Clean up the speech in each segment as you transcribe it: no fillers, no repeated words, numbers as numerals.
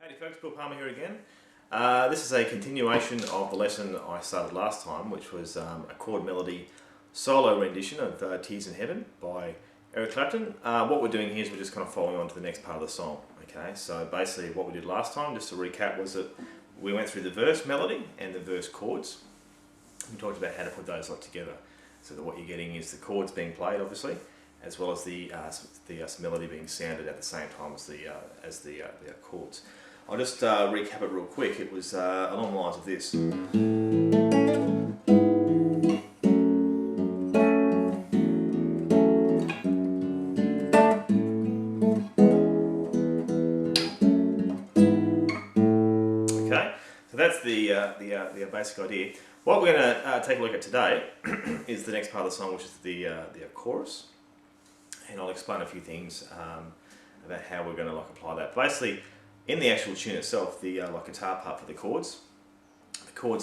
Howdy folks, Bill Palmer here again. This is a continuation of the lesson I started last time, which was a chord melody solo rendition of Tears in Heaven by Eric Clapton. What we're doing here is we're just kind of following on to the next part of the song. Okay, so basically what we did last time, just to recap, was that we went through the verse melody and the verse chords. We talked about how to put those together, so that what you're getting is the chords being played, obviously, as well as the melody being sounded at the same time as the chords. I'll just recap it real quick. It was along the lines of this. Okay, so that's the basic idea. What we're going to take a look at today is the next part of the song, which is the chorus, and I'll explain a few things about how we're going to apply that. Basically, in the actual tune itself, the guitar part for the chords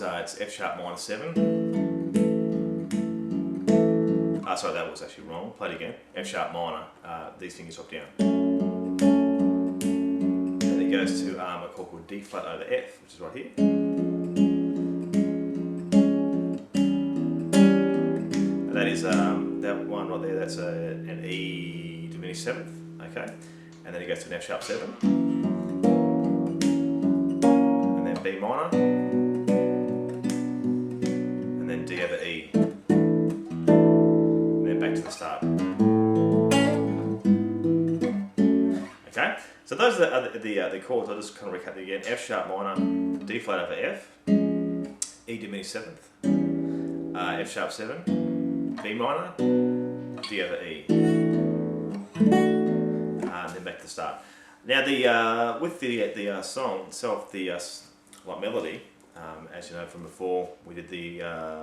are, it's F sharp minor 7. Sorry, that was actually wrong. Play it again. F sharp minor. These fingers drop down. And it goes to a chord called D flat over F, which is right here. And that is that one right there. That's an E diminished seventh. Okay, and then it goes to an F sharp 7. B minor, and then D over E, and then back to the start. Okay, so those are the chords. I'll just kind of recap them again. F sharp minor, D flat over F, E diminished seventh, F sharp 7, B minor, D over E, and then back to the start. Now with the song itself, the melody, as you know from before, we did the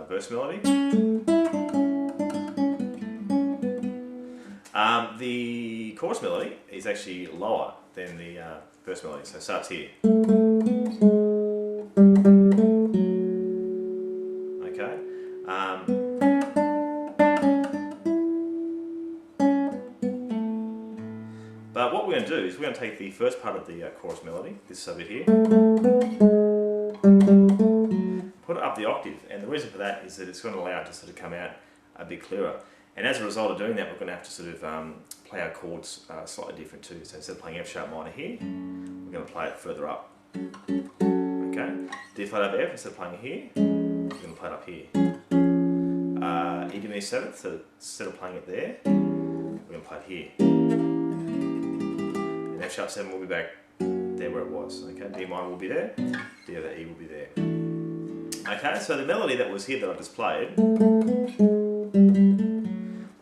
verse melody. The chorus melody is actually lower than the verse melody, so it starts here. Okay. But what we're going to do is we're going to take the first part of the chorus melody, this bit here, put it up the octave, and the reason for that is that it's going to allow it to sort of come out a bit clearer. And as a result of doing that, we're going to have to sort of play our chords slightly different too. So instead of playing F sharp minor here, we're going to play it further up. Okay, D flat over F, instead of playing it here, we're going to play it up here. E diminished seventh, so instead of playing it there, we're going to play it here. And F sharp 7 will be back there where it was. Okay, D minor will be there, D over E will be there. Okay, so the melody that was here that I just played, we're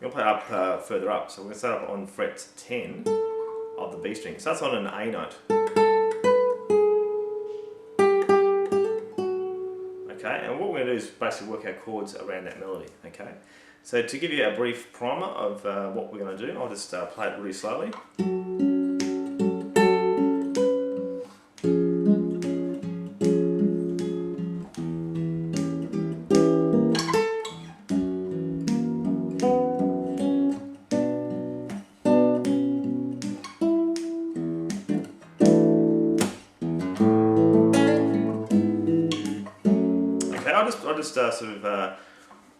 going to play it up further up. So we're going to start up on fret 10 of the B string. It starts on an A note. Okay, and what we're going to do is basically work our chords around that melody. Okay, so to give you a brief primer of what we're going to do, I'll just play it really slowly. I'll just sort of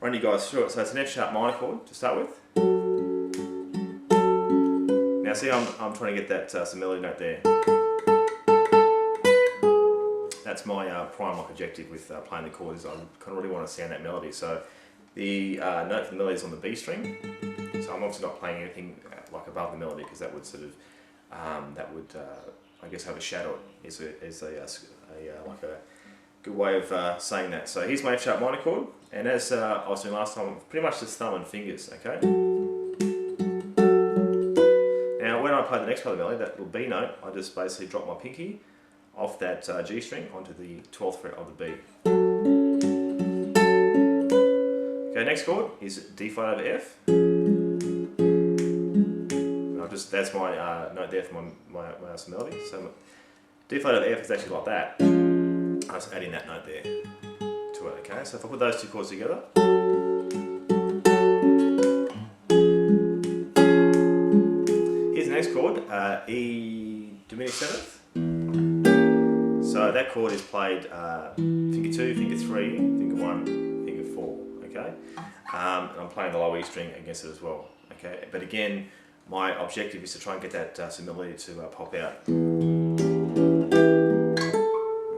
run you guys through it. So it's an F sharp minor chord to start with. Now see, I'm trying to get that some melody note there. That's my prime objective with playing the chord, is I kind of really want to sound that melody. So the note for the melody is on the B string. So I'm obviously not playing anything above the melody, because that would sort of I guess overshadow it. Is a good way of saying that. So here's my F sharp minor chord, and as I was doing last time, pretty much just thumb and fingers. Okay. Now when I play the next part of the melody, that little B note, I just basically drop my pinky off that G string onto the 12th fret of the B. Okay, next chord is D flat over F. And that's my note there for my melody. So D flat over F is actually like that. I'm just adding that note there to it. Okay, so if I put those two chords together, here's the next chord, E diminished seventh, So that chord is played finger 2, finger 3, finger 1, finger 4, okay? And I'm playing the low E string against it as well, okay? But again, my objective is to try and get that melody to pop out.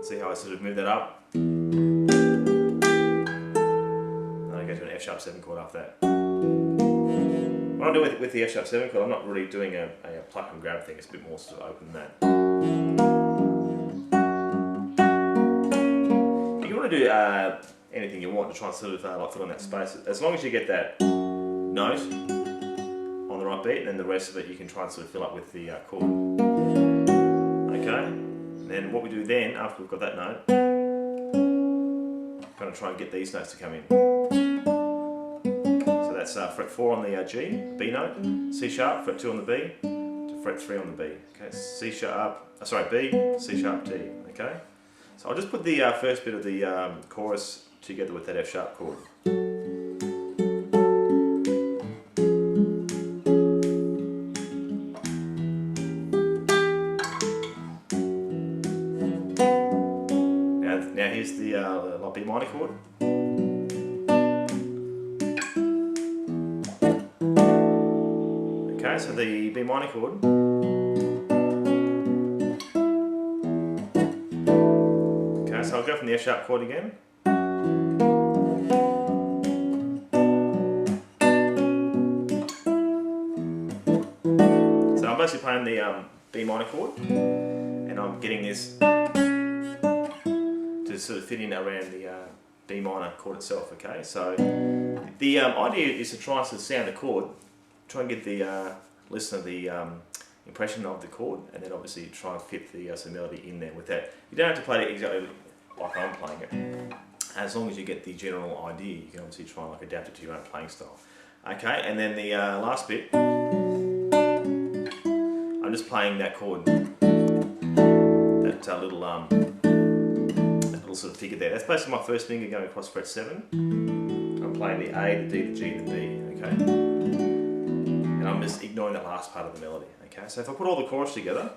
See how I sort of move that up? And I go to an F sharp 7 chord after that. What I do with the F sharp 7 chord, I'm not really doing a pluck and grab thing, it's a bit more sort of open than that. You want to do anything you want to try and sort of like fill in that space, as long as you get that note on the right beat, and then the rest of it you can try and sort of fill up with the chord. Okay, and then what we do then, after we've got that note, kind of try and get these notes to come in. So that's fret 4 on the G, B note, C sharp, fret 2 on the B, to fret 3 on the B. Okay, C sharp, B, C sharp, D. Okay, so I'll just put the first bit of the chorus together with that F sharp chord. Now here's the B minor chord. Okay, so the B minor chord. Okay, so I'll go from the F sharp chord again. So I'm basically playing the B minor chord, and I'm getting this to sort of fit in around the B minor chord itself. Okay, so the idea is to try and sort of sound the chord, try and get the listener the impression of the chord, and then obviously try and fit the melody in there with that. You don't have to play it exactly like I'm playing it. As long as you get the general idea, you can obviously try and like adapt it to your own playing style. Okay, and then the last bit, I'm just playing that chord, that little sort of figure there. That's basically my first finger going across fret 7. I'm playing the A, the D, the G, the B, okay? And I'm just ignoring that last part of the melody, okay? So if I put all the chorus together,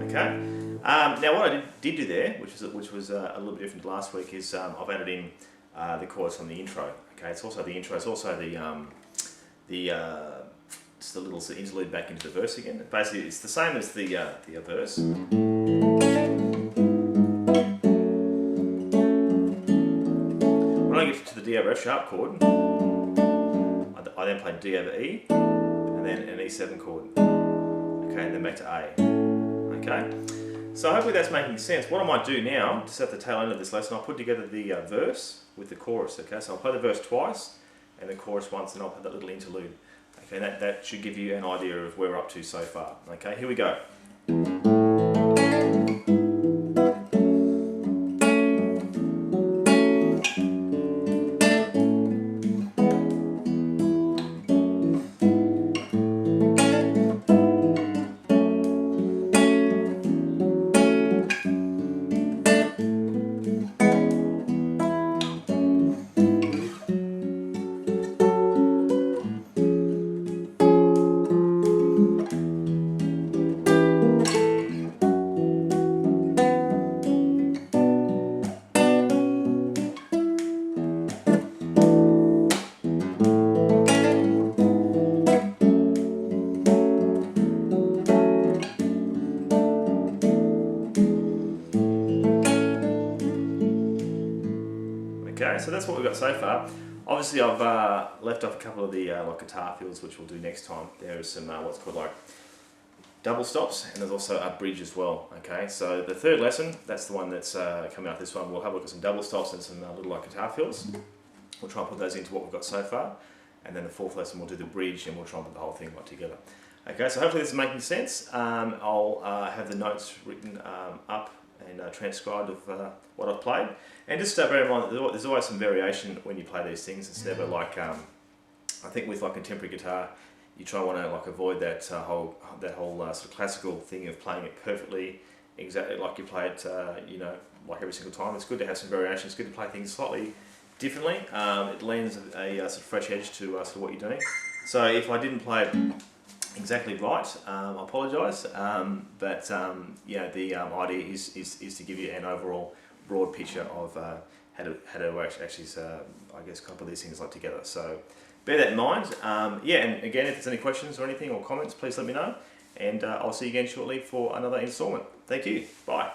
okay. Now what I did do there, which was a little bit different to last week, is I've added in the chorus on the intro. Okay, it's also the intro. It's also just a little interlude back into the verse again. Basically, it's the same as the verse. When I get to the D over F sharp chord, I then play D over E, and then an E7 chord. Okay, and then back to A. Okay, so hopefully that's making sense. What I might do now, just at the tail end of this lesson, I'll put together the verse with the chorus. Okay, so I'll play the verse twice and the chorus once, and I'll play that little interlude. Okay, that should give you an idea of where we're up to so far. Okay, here we go. Okay, so that's what we've got so far. Obviously I've left off a couple of the like guitar fills, which we'll do next time. There's some what's called like double stops, and there's also a bridge as well. Okay, so the third lesson, that's the one that's coming out this one. We'll have a look at some double stops and some little like guitar fills. We'll try and put those into what we've got so far. And then the fourth lesson we'll do the bridge, and we'll try and put the whole thing right together. Okay, so hopefully this is making sense. I'll have the notes written up and transcribed of what I've played. And just bear in mind, there's always some variation when you play these things. It's never like, I think with like contemporary guitar, you try want to like avoid that whole sort of classical thing of playing it perfectly, exactly like you play it, you know, like every single time. It's good to have some variation. It's good to play things slightly differently. It lends a sort of fresh edge to sort of what you're doing. So if I didn't play it exactly right, I apologise. But yeah, the idea is to give you an overall broad picture of how to actually I guess couple these things like together. So bear that in mind. Yeah, and again, if there's any questions or anything or comments, please let me know. And I'll see you again shortly for another instalment. Thank you. Bye.